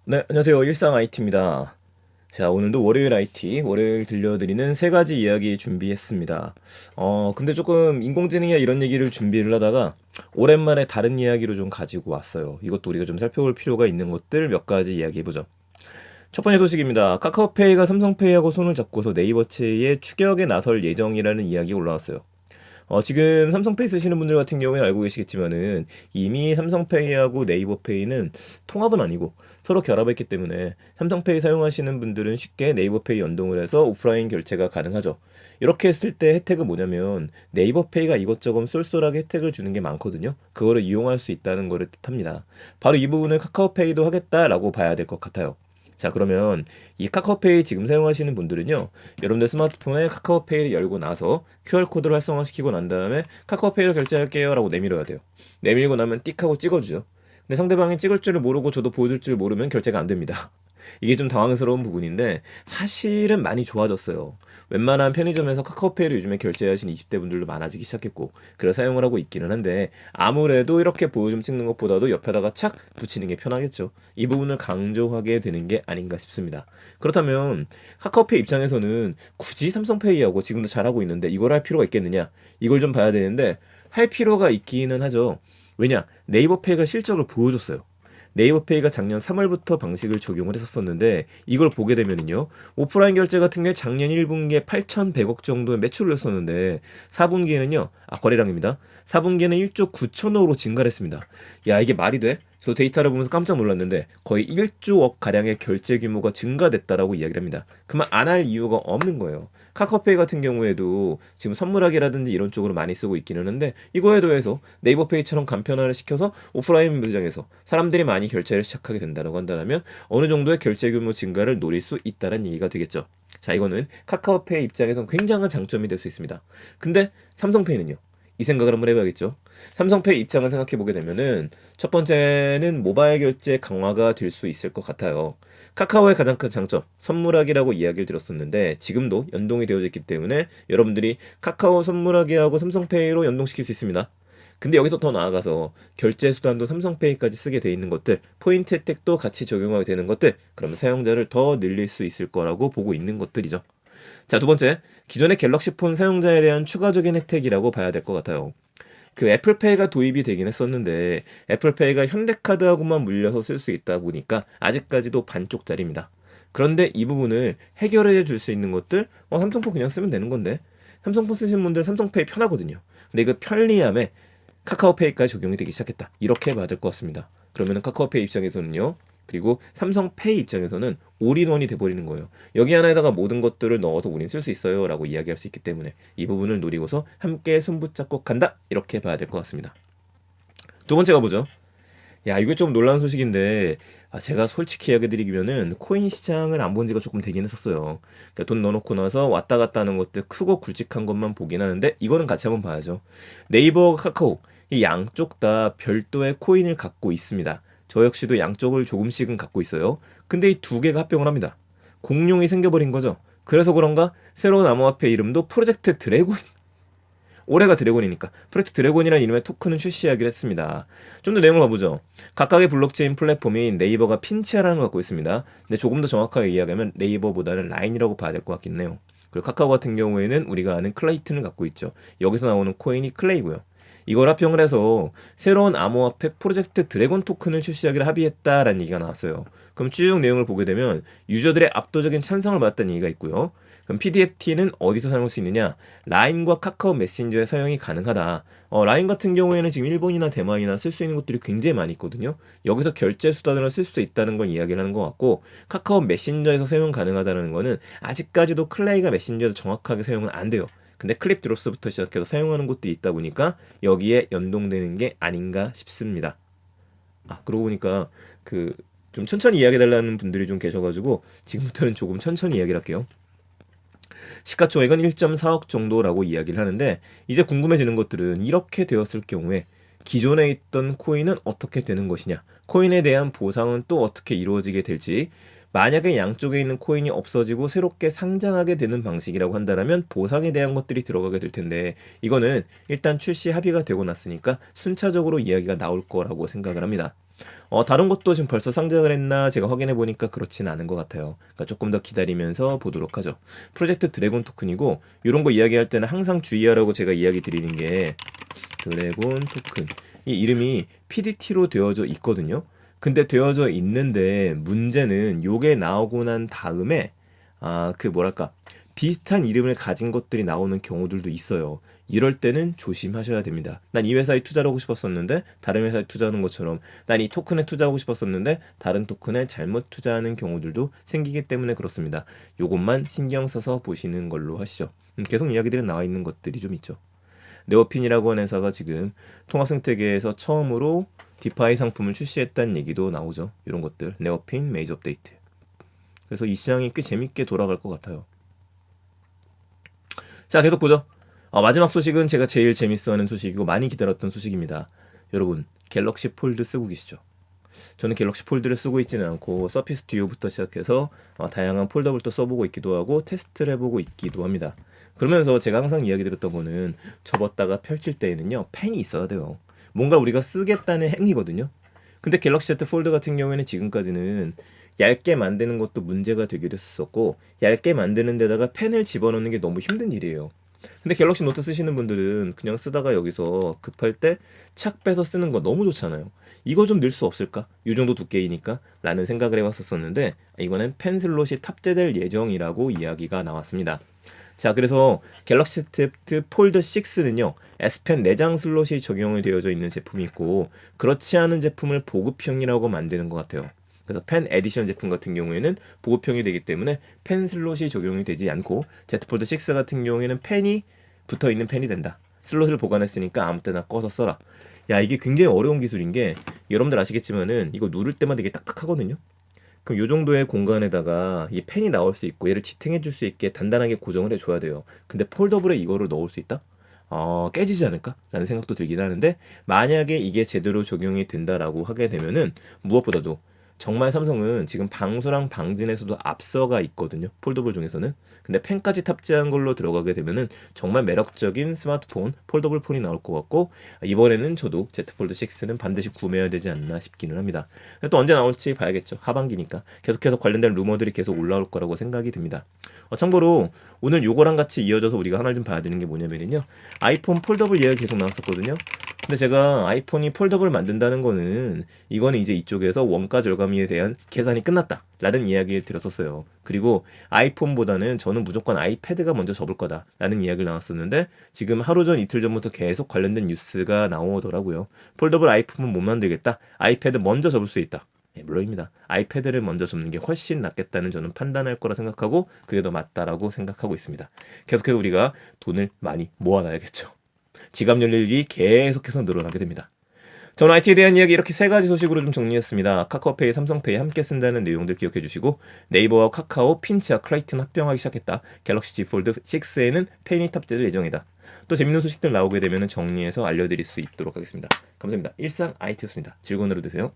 네, 안녕하세요. 일상 IT입니다. 자, 오늘도 월요일 IT, 월요일 들려드리는 세 가지 이야기 준비했습니다. 근데 조금 인공지능이나 이런 얘기를 준비를 하다가 오랜만에 다른 이야기로 좀 가지고 왔어요. 이것도 우리가 좀 살펴볼 필요가 있는 것들 몇 가지 이야기해보죠. 첫 번째 소식입니다. 카카오페이가 삼성페이하고 손을 잡고서 네이버체의 추격에 나설 예정이라는 이야기가 올라왔어요. 지금 삼성페이 쓰시는 분들 같은 경우에 알고 계시겠지만은 이미 삼성페이하고 네이버페이는 통합은 아니고 서로 결합했기 때문에 삼성페이 사용하시는 분들은 쉽게 네이버페이 연동을 해서 오프라인 결제가 가능하죠. 이렇게 했을 때 혜택은 뭐냐면 네이버페이가 이것저것 쏠쏠하게 혜택을 주는 게 많거든요. 그거를 이용할 수 있다는 거를 뜻합니다. 바로 이 부분을 카카오페이도 하겠다라고 봐야 될 것 같아요. 자, 그러면 이 카카오페이 지금 사용하시는 분들은요, 여러분들 스마트폰에 카카오페이를 열고 나서 QR코드를 활성화시키고 난 다음에 카카오페이로 결제할게요 라고 내밀어야 돼요. 내밀고 나면 띡 하고 찍어주죠. 근데 상대방이 찍을 줄을 모르고 저도 보여줄 줄 모르면 결제가 안 됩니다. 이게 좀 당황스러운 부분인데 사실은 많이 좋아졌어요. 웬만한 편의점에서 카카오페이로 요즘에 결제하신 20대 분들도 많아지기 시작했고 그래서 사용을 하고 있기는 한데 아무래도 이렇게 보여줌 찍는 것보다도 옆에다가 착 붙이는 게 편하겠죠. 이 부분을 강조하게 되는 게 아닌가 싶습니다. 그렇다면 카카오페이 입장에서는 굳이 삼성페이하고 지금도 잘하고 있는데 이걸 할 필요가 있겠느냐? 이걸 좀 봐야 되는데 할 필요가 있기는 하죠. 왜냐? 네이버페이가 실적을 보여줬어요. 네이버페이가 작년 3월부터 방식을 적용을 했었었는데 이걸 보게 되면은요. 오프라인 결제 같은 게 작년 1분기에 8,100억 정도의 매출을 냈었는데 4분기에는요. 거래량입니다. 4분기에는 1조 9천억으로 증가를 했습니다. 야, 이게 말이 돼? 저 데이터를 보면서 깜짝 놀랐는데 거의 1조억 가량의 결제 규모가 증가됐다라고 이야기를 합니다. 그만 안 할 이유가 없는 거예요. 카카오페이 같은 경우에도 지금 선물하기라든지 이런 쪽으로 많이 쓰고 있기는 한데 이거에 더해서 네이버페이처럼 간편화를 시켜서 오프라인 매장에서 사람들이 많이 결제를 시작하게 된다고 한다면 어느 정도의 결제 규모 증가를 노릴 수 있다는 얘기가 되겠죠. 자, 이거는 카카오페이 입장에서는 굉장한 장점이 될 수 있습니다. 근데 삼성페이는요? 이 생각을 한번 해봐야겠죠. 삼성페이 입장을 생각해 보게 되면은 첫 번째는 모바일 결제 강화가 될 수 있을 것 같아요. 카카오의 가장 큰 장점, 선물하기라고 이야기를 드렸었는데 지금도 연동이 되어져 있기 때문에 여러분들이 카카오 선물하기하고 삼성페이로 연동시킬 수 있습니다. 근데 여기서 더 나아가서 결제 수단도 삼성페이까지 쓰게 돼 있는 것들, 포인트 혜택도 같이 적용하게 되는 것들, 그러면 사용자를 더 늘릴 수 있을 거라고 보고 있는 것들이죠. 자, 두 번째, 기존의 갤럭시 폰 사용자에 대한 추가적인 혜택이라고 봐야 될 것 같아요. 그 애플페이가 도입이 되긴 했었는데 애플페이가 현대카드하고만 물려서 쓸 수 있다 보니까 아직까지도 반쪽짜리입니다. 그런데 이 부분을 해결해 줄 수 있는 것들 삼성폰 그냥 쓰면 되는 건데 삼성폰 쓰시는 분들 삼성페이 편하거든요. 근데 이거 편리함에 카카오페이까지 적용이 되기 시작했다. 이렇게 봐야 될 것 같습니다. 그러면 카카오페이 입장에서는요. 그리고 삼성페이 입장에서는 올인원이 돼버리는 거예요. 여기 하나에다가 모든 것들을 넣어서 우린 쓸 수 있어요 라고 이야기할 수 있기 때문에 이 부분을 노리고서 함께 손붙잡고 간다 이렇게 봐야 될 것 같습니다. 두 번째 가보죠. 야, 이거 좀 놀라운 소식인데 제가 솔직히 이야기 드리면은 코인 시장을 안 본 지가 조금 되긴 했었어요. 그러니까 돈 넣어놓고 나서 왔다 갔다 하는 것들 크고 굵직한 것만 보긴 하는데 이거는 같이 한번 봐야죠. 네이버, 카카오 이 양쪽 다 별도의 코인을 갖고 있습니다. 저 역시도 양쪽을 조금씩은 갖고 있어요. 근데 이 두 개가 합병을 합니다. 공룡이 생겨버린 거죠. 그래서 그런가 새로운 암호화폐 이름도 프로젝트 드래곤. 올해가 드래곤이니까 프로젝트 드래곤이라는 이름의 토큰을 출시하기로 했습니다. 좀 더 내용을 봐보죠. 각각의 블록체인 플랫폼인 네이버가 핀치아라는 걸 갖고 있습니다. 근데 조금 더 정확하게 이야기하면 네이버보다는 라인이라고 봐야 될 것 같긴 해요. 그리고 카카오 같은 경우에는 우리가 아는 클레이튼을 갖고 있죠. 여기서 나오는 코인이 클레이고요. 이걸 합병을 해서 새로운 암호화폐 프로젝트 드래곤 토큰을 출시하기로 합의했다라는 얘기가 나왔어요. 그럼 쭉 내용을 보게 되면 유저들의 압도적인 찬성을 받았다는 얘기가 있고요. 그럼 PDFT는 어디서 사용할 수 있느냐? 라인과 카카오 메신저의 사용이 가능하다. 라인 같은 경우에는 지금 일본이나 대만이나 쓸 수 있는 것들이 굉장히 많이 있거든요. 여기서 결제 수단으로 쓸 수 있다는 걸 이야기를 하는 것 같고 카카오 메신저에서 사용 가능하다는 거는 아직까지도 클레이가 메신저에서 정확하게 사용은 안 돼요. 근데 클립 드롭스부터 시작해서 사용하는 곳도 있다 보니까 여기에 연동되는 게 아닌가 싶습니다. 그러고 보니까 그 좀 천천히 이야기해달라는 분들이 좀 계셔가지고 지금부터는 조금 천천히 이야기를 할게요. 시가총액은 1.4억 정도라고 이야기를 하는데 이제 궁금해지는 것들은 이렇게 되었을 경우에 기존에 있던 코인은 어떻게 되는 것이냐, 코인에 대한 보상은 또 어떻게 이루어지게 될지, 만약에 양쪽에 있는 코인이 없어지고 새롭게 상장하게 되는 방식이라고 한다면 보상에 대한 것들이 들어가게 될 텐데 이거는 일단 출시 합의가 되고 났으니까 순차적으로 이야기가 나올 거라고 생각을 합니다. 다른 것도 지금 벌써 상장을 했나 제가 확인해 보니까 그렇진 않은 것 같아요. 그러니까 조금 더 기다리면서 보도록 하죠. 프로젝트 드래곤 토큰이고 이런 거 이야기할 때는 항상 주의하라고 제가 이야기 드리는 게 드래곤 토큰 이 이름이 PDT로 되어져 있거든요. 근데 되어져 있는데 문제는 요게 나오고 난 다음에 그 뭐랄까 비슷한 이름을 가진 것들이 나오는 경우들도 있어요. 이럴 때는 조심하셔야 됩니다. 난 이 회사에 투자를 하고 싶었었는데 다른 회사에 투자하는 것처럼 난 이 토큰에 투자하고 싶었었는데 다른 토큰에 잘못 투자하는 경우들도 생기기 때문에 그렇습니다. 요것만 신경 써서 보시는 걸로 하시죠. 계속 이야기들이 나와 있는 것들이 좀 있죠. 네오핀이라고 하는 회사가 지금 통합생태계에서 처음으로 디파이 상품을 출시했다는 얘기도 나오죠. 이런 것들 네오핀 메이저 업데이트. 그래서 이 시장이 꽤 재밌게 돌아갈 것 같아요. 자, 계속 보죠. 마지막 소식은 제가 제일 재밌어하는 소식이고 많이 기다렸던 소식입니다. 여러분, 갤럭시 폴드 쓰고 계시죠? 저는 갤럭시 폴드를 쓰고 있지는 않고 서피스 듀오부터 시작해서 다양한 폴더블도 써보고 있기도 하고 테스트를 해보고 있기도 합니다. 그러면서 제가 항상 이야기 드렸던 거는 접었다가 펼칠 때에는요 펜이 있어야 돼요. 뭔가 우리가 쓰겠다는 행위거든요. 근데 갤럭시 Z 폴드 같은 경우에는 지금까지는 얇게 만드는 것도 문제가 되기도 했었고 얇게 만드는 데다가 펜을 집어넣는 게 너무 힘든 일이에요. 근데 갤럭시 노트 쓰시는 분들은 그냥 쓰다가 여기서 급할 때 착 빼서 쓰는 거 너무 좋잖아요. 이거 좀 넣을 수 없을까? 이 정도 두께이니까 라는 생각을 해봤었는데 이번엔 펜 슬롯이 탑재될 예정이라고 이야기가 나왔습니다. 자, 그래서 갤럭시 Z 폴드 6는요 S펜 4장 슬롯이 적용이 되어져 있는 제품이 있고 그렇지 않은 제품을 보급형이라고 만드는 것 같아요. 그래서 펜 에디션 제품 같은 경우에는 보급형이 되기 때문에 펜 슬롯이 적용이 되지 않고 Z 폴드 6 같은 경우에는 펜이 붙어있는 펜이 된다. 슬롯을 보관했으니까 아무 때나 꺼서 써라. 야, 이게 굉장히 어려운 기술인 게 여러분들 아시겠지만은 이거 누를 때마다 이게 딱딱하거든요. 그럼 요 정도의 공간에다가 이 펜이 나올 수 있고 얘를 지탱해 줄 수 있게 단단하게 고정을 해줘야 돼요. 근데 폴더블에 이거를 넣을 수 있다? 깨지지 않을까? 라는 생각도 들긴 하는데 만약에 이게 제대로 적용이 된다라고 하게 되면은 무엇보다도 정말 삼성은 지금 방수랑 방진에서도 앞서가 있거든요. 폴더블 중에서는. 근데 펜까지 탑재한 걸로 들어가게 되면은 정말 매력적인 스마트폰, 폴더블 폰이 나올 것 같고 이번에는 저도 Z 폴드 6는 반드시 구매해야 되지 않나 싶기는 합니다. 또 언제 나올지 봐야겠죠. 하반기니까. 계속해서 관련된 루머들이 계속 올라올 거라고 생각이 듭니다. 참고로 오늘 요거랑 같이 이어져서 우리가 하나 좀 봐야 되는 게 뭐냐면요. 아이폰 폴더블 이야기 계속 나왔었거든요. 근데 제가 아이폰이 폴더블 만든다는 거는 이거는 이제 이쪽에서 원가 절감에 대한 계산이 끝났다 라는 이야기를 드렸었어요. 그리고 아이폰보다는 저는 무조건 아이패드가 먼저 접을 거다 라는 이야기를 나왔었는데 지금 하루 전 이틀 전부터 계속 관련된 뉴스가 나오더라고요. 폴더블 아이폰은 못 만들겠다. 아이패드 먼저 접을 수 있다. 물론입니다. 아이패드를 먼저 접는 게 훨씬 낫겠다는 저는 판단할 거라 생각하고 그게 더 맞다라고 생각하고 있습니다. 계속해서 우리가 돈을 많이 모아놔야겠죠. 지갑 열릴 일이 계속해서 늘어나게 됩니다. 저는 IT에 대한 이야기 이렇게 세 가지 소식으로 좀 정리했습니다. 카카오페이, 삼성페이 함께 쓴다는 내용들 기억해 주시고 네이버와 카카오, 핀치와 크라이튼 합병하기 시작했다. 갤럭시 Z 폴드 6에는 펜이 탑재될 예정이다. 또 재밌는 소식들 나오게 되면 정리해서 알려드릴 수 있도록 하겠습니다. 감사합니다. 일상 IT였습니다. 즐거운 하루 되세요.